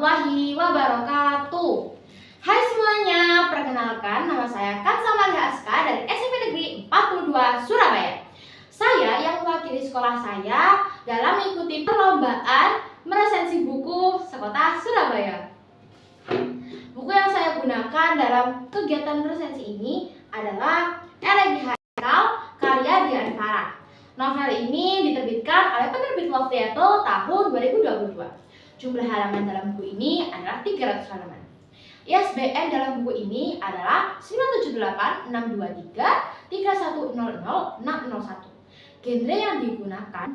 warahmatullahi wabarakatuh. Hai semuanya, perkenalkan nama saya Kansa Malia Aska dari SMP Negeri 42 Surabaya. Saya yang mewakili sekolah saya dalam mengikuti perlombaan meresensi buku sekota Surabaya. Buku yang saya gunakan dalam kegiatan resensi ini adalah Elegi Haikal karya Dian Farah. Novel ini diterbitkan oleh penerbit Loftiato tahun 2022. Jumlah halaman dalam buku ini adalah 300 halaman. ISBN dalam buku ini adalah 978-623-3100601. Genre yang digunakan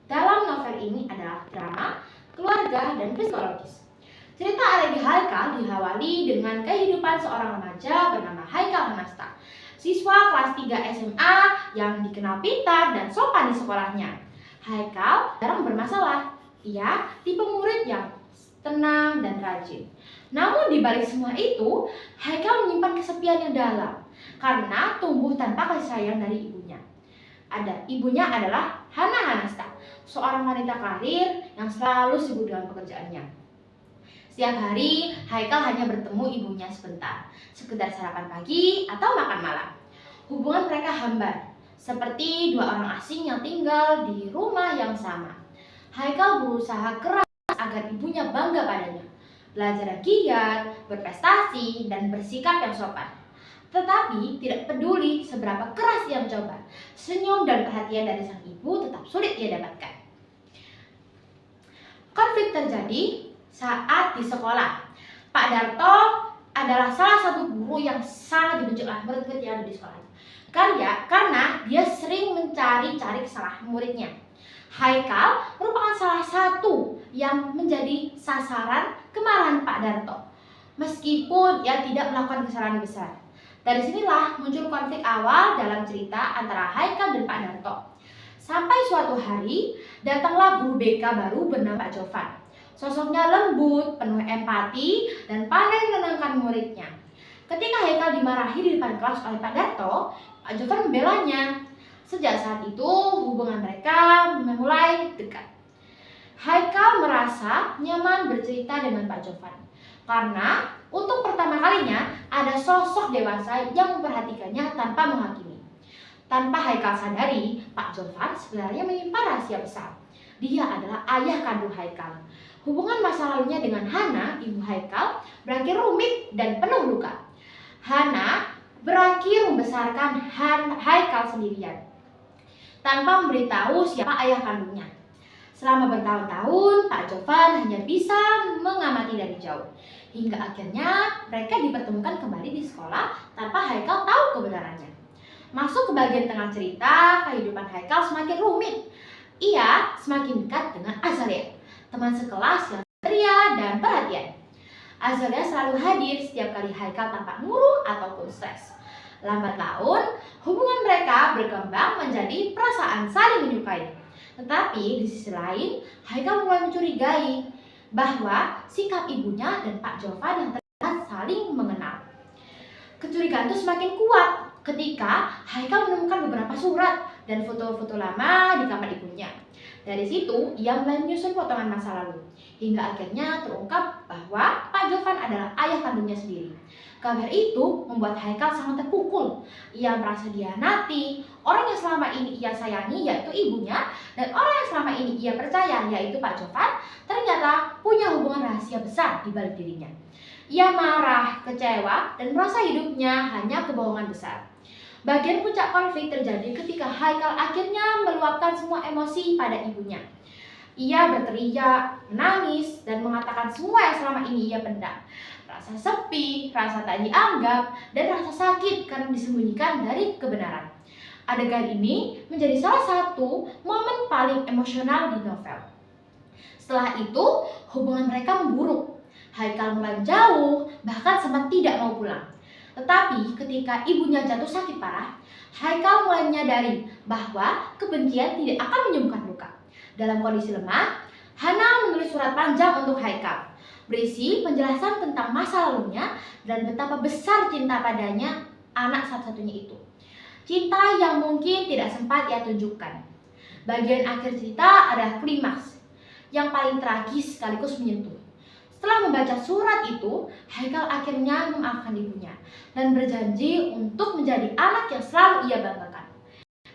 dalam novel ini adalah drama, keluarga, dan psikologis. Cerita Elegi Haikal diawali dengan kehidupan seorang remaja bernama Haikal Hanasta, siswa kelas 3 SMA yang dikenal pintar dan sopan di sekolahnya. Haikal jarang bermasalah. Ia tipe murid yang tenang dan rajin. Namun di balik semua itu, Haikal menyimpan kesepian yang dalam karena tumbuh tanpa kasih sayang dari ibunya. Ibunya adalah Hana Hanasta, seorang wanita karir yang selalu sibuk dengan pekerjaannya. Setiap hari, Haikal hanya bertemu ibunya sebentar, sekedar sarapan pagi atau makan malam. Hubungan mereka hambar, seperti dua orang asing yang tinggal di rumah yang sama. Haikal berusaha keras agar ibunya bangga padanya, belajar giat, berprestasi, dan bersikap yang sopan. Tetapi tidak peduli seberapa keras ia mencoba, senyum dan perhatian dari sang ibu tetap sulit ia dapatkan. Konflik terjadi saat di sekolah. Pak Darto adalah salah satu guru yang sangat dibenci oleh murid-murid yang ada di sekolah. Karena dia sering mencari-cari kesalahan muridnya. Haikal merupakan salah satu yang menjadi sasaran kemarahan Pak Darto, meskipun ia tidak melakukan kesalahan besar. Dari sinilah muncul konflik awal dalam cerita antara Haikal dan Pak Darto. Sampai suatu hari, datanglah guru BK baru bernama Pak Jovan. Sosoknya lembut, penuh empati, dan pandai menenangkan muridnya. Ketika Haikal dimarahi di depan kelas oleh Pak Darto, Pak Jovan membelanya. Sejak saat itu, hubungan mereka mulai dekat. Haikal merasa nyaman bercerita dengan Pak Jovan karena untuk pertama kalinya ada sosok dewasa yang memperhatikannya tanpa menghakimi. Tanpa Haikal sadari, Pak Jovan sebenarnya menyimpan rahasia besar. Dia adalah ayah kandung Haikal. Hubungan masa lalunya dengan Hana, ibu Haikal, berakhir rumit dan penuh luka. Hana berakhir membesarkan Haikal sendirian tanpa memberitahu siapa ayah kandungnya. Selama bertahun-tahun, Pak Jovan hanya bisa mengamati dari jauh. Hingga akhirnya mereka dipertemukan kembali di sekolah tanpa Haikal tahu kebenarannya. Masuk ke bagian tengah cerita, kehidupan Haikal semakin rumit. Ia semakin dekat dengan Azalia, teman sekelas yang ceria dan perhatian. Azalia selalu hadir setiap kali Haikal tampak murung ataupun stres. Lambat laun, hubungan mereka berkembang menjadi perasaan saling menyukai. Tetapi di sisi lain, Haikal mulai mencurigai bahwa sikap ibunya dan Pak Jovan yang terlihat saling mengenal. Kecurigaan itu semakin kuat ketika Haikal menemukan beberapa surat dan foto-foto lama di kamar ibunya. Dari situ, ia mulai menyusun potongan masa lalu, hingga akhirnya terungkap bahwa Pak Jovan adalah ayah kandungnya sendiri. Kabar itu membuat Haikal sangat terpukul. Ia merasa dihianati. Orang yang selama ini ia sayangi, yaitu ibunya, dan orang yang selama ini ia percaya, yaitu Pak Jovan, ternyata punya hubungan rahasia besar di balik dirinya. Ia marah, kecewa, dan merasa hidupnya hanya kebohongan besar. Bagian puncak konflik terjadi ketika Haikal akhirnya meluapkan semua emosi pada ibunya. Ia berteriak, menangis, dan mengatakan semua yang selama ini ia pendam. Rasa sepi, rasa tak dianggap, dan rasa sakit karena disembunyikan dari kebenaran. Adegan ini menjadi salah satu momen paling emosional di novel. Setelah itu, hubungan mereka memburuk. Haikal mulai jauh, bahkan sempat tidak mau pulang. Tetapi ketika ibunya jatuh sakit parah, Haikal mulai menyadari bahwa kebencian tidak akan menyembuhkan luka. Dalam kondisi lemah, Hana menulis surat panjang untuk Haikal, berisi penjelasan tentang masa lalunya dan betapa besar cinta padanya anak satu-satunya itu. Cinta yang mungkin tidak sempat ia tunjukkan. Bagian akhir cerita adalah klimaks yang paling tragis sekaligus menyentuh. Setelah membaca surat itu, Haikal akhirnya memaafkan ibunya dan berjanji untuk menjadi anak yang selalu ia banggakan.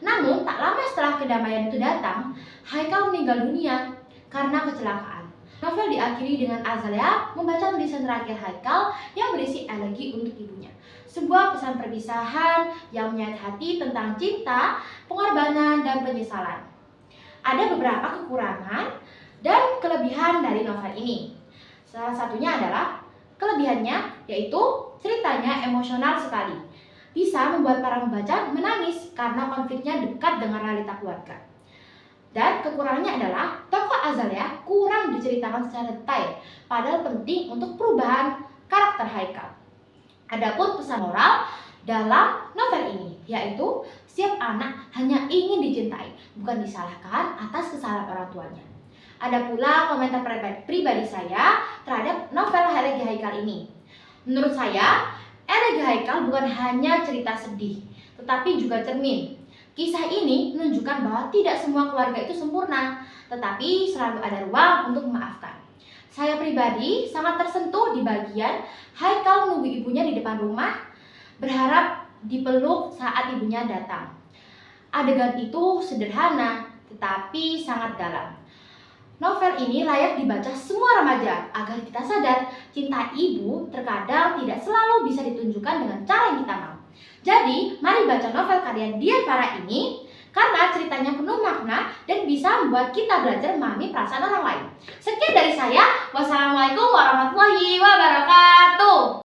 Namun tak lama setelah kedamaian itu datang, Haikal meninggal dunia karena kecelakaan. Novel diakhiri dengan Azalea membaca tulisan terakhir Haikal yang berisi elegi untuk ibunya. Sebuah pesan perpisahan yang menyayat hati tentang cinta, pengorbanan, dan penyesalan. Ada beberapa kekurangan dan kelebihan dari novel ini. Salah satunya adalah kelebihannya yaitu ceritanya emosional sekali. Bisa membuat para pembaca menangis karena konfliknya dekat dengan realita keluarga. Dan kekurangannya adalah tokoh Azalea kurang diceritakan secara detail, padahal penting untuk perubahan karakter Haikal. Adapun pesan moral dalam novel ini yaitu setiap anak hanya ingin dicintai, bukan disalahkan atas kesalahan orang tuanya. Ada pula komentar pribadi saya terhadap novel Elegi Haikal ini. Menurut saya, Elegi Haikal bukan hanya cerita sedih, tetapi juga cermin. Kisah ini menunjukkan bahwa tidak semua keluarga itu sempurna, tetapi selalu ada ruang untuk memaafkan. Saya pribadi sangat tersentuh di bagian Haikal menunggu ibunya di depan rumah, berharap dipeluk saat ibunya datang. Adegan itu sederhana, tetapi sangat dalam. Novel ini layak dibaca semua remaja agar kita sadar cinta ibu terkadang tidak selalu bisa ditunjukkan dengan cara yang kita mau. Jadi, mari baca novel karya Dian Farah ini karena ceritanya penuh makna dan bisa membuat kita belajar memahami perasaan orang lain. Sekian dari saya. Wassalamualaikum warahmatullahi wabarakatuh.